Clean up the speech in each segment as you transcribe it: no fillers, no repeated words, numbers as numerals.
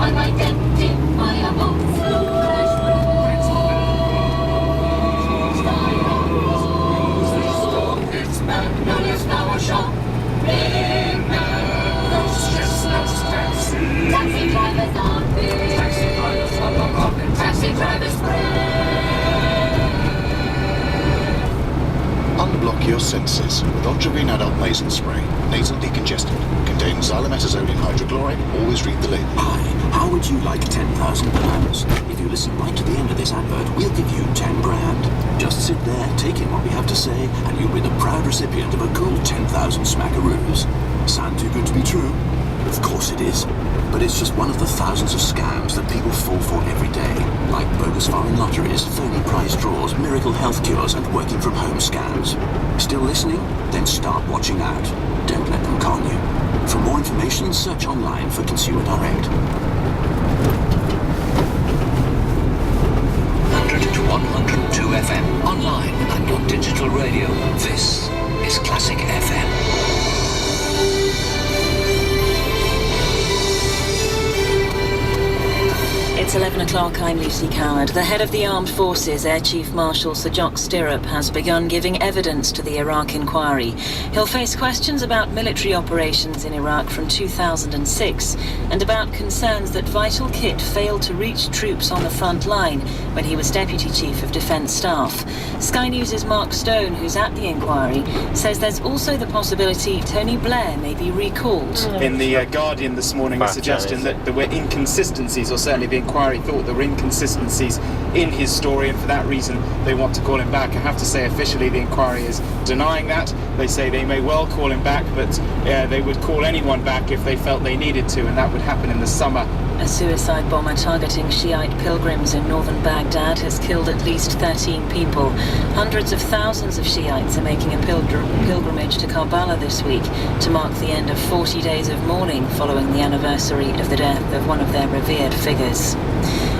unidentifiable flash It's Magnolia's now a shop. Taxi drivers on big. Taxi drivers on the rock and taxi drivers Unblock your senses with Ongerine Adult Nasal Spray. Nasal decongestant. Contains xylometazonium hydrochloride. Always read the label. Hi, how would you like £10,000? If you listen right to the end of this advert, we'll give you 10 grand. Just sit there, take in what we have to say, and you'll be the proud recipient of a cool 10,000 smackaroos. Sound too good to be true? Of course it is. But it's just one of the thousands of scams that people fall for every day, like bogus foreign lotteries, phony prize draws, miracle health cures, and working from home scams. Still listening? Then start watching out. Don't let them con you. For more information, search online for Consumer Direct. 100 to 102 FM, online and on digital radio. This is Classic FM. It's 11 o'clock, I'm Lucy Coward. The head of the Armed Forces, Air Chief Marshal Sir Jock Stirrup, has begun giving evidence to the Iraq inquiry. He'll face questions about military operations in Iraq from 2006 and about concerns that vital kit failed to reach troops on the front line when he was Deputy Chief of Defence Staff. Sky News' Mark Stone, who's at the inquiry, says there's also the possibility Tony Blair may be recalled. In the Guardian this morning, a suggestion that there were inconsistencies, or certainly the inquiry thought there were inconsistencies in his story, and for that reason they want to call him back. I have to say officially the inquiry is denying that. They say they may well call him back, but they would call anyone back if they felt they needed to, and that would happen in the summer. A suicide bomber targeting Shiite pilgrims in northern Baghdad has killed at least 13 people. Hundreds of thousands of Shiites are making a pilgrimage to Karbala this week to mark the end of 40 days of mourning following the anniversary of the death of one of their revered figures.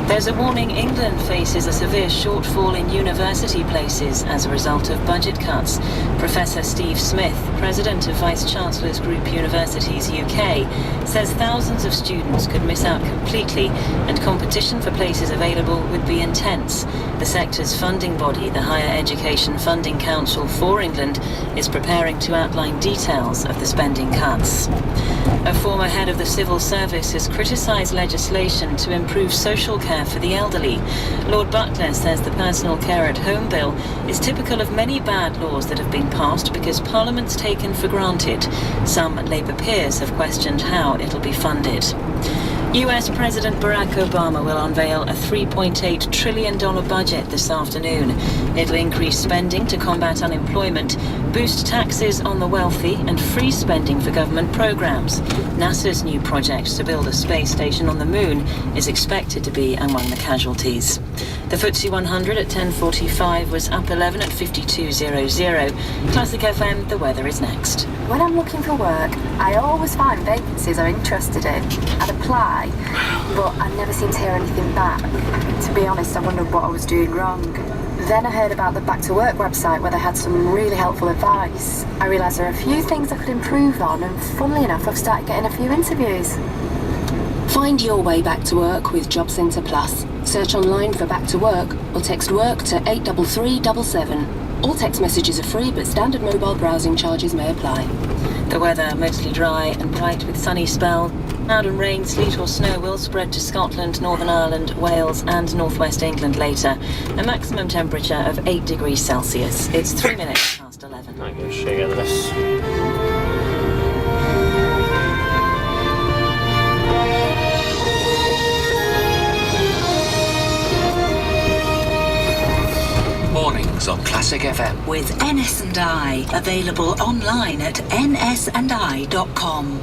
There's a warning England faces a severe shortfall in university places as a result of budget cuts. Professor Steve Smith, president of Vice Chancellors Group Universities UK, says thousands of students could miss out completely and competition for places available would be intense. The sector's funding body, the Higher Education Funding Council for England, is preparing to outline details of the spending cuts. A former head of the civil service has criticised legislation to improve social care for the elderly. Lord Butler says the personal care at home bill is typical of many bad laws that have been passed because Parliament's taken for granted. Some Labour peers have questioned how it'll be funded. US President Barack Obama will unveil a $3.8 trillion budget this afternoon. It'll increase spending to combat unemployment, boost taxes on the wealthy, and free spending for government programs. NASA's new project to build a space station on the moon is expected to be among the casualties. The FTSE 100 at 10:45 was up 11 at 52.00. Classic FM, the weather is next. When I'm looking for work, I always find vacancies I'm interested in. I'd apply, but I never seem to hear anything back. To be honest, I wondered what I was doing wrong. Then I heard about the Back to Work website where they had some really helpful advice. I realised there are a few things I could improve on, and funnily enough, I've started getting a few interviews. Find your way back to work with Job Centre Plus. Search online for Back to Work or text WORK to 83377. All text messages are free, but standard mobile browsing charges may apply. The weather mostly dry and bright with sunny spells. Cloud and rain, sleet or snow will spread to Scotland, Northern Ireland, Wales and northwest England later. A maximum temperature of 8 degrees Celsius. It's 3 minutes past 11. I'm going to show you this. Mornings on Classic FM. With NS&I, available online at nsandi.com.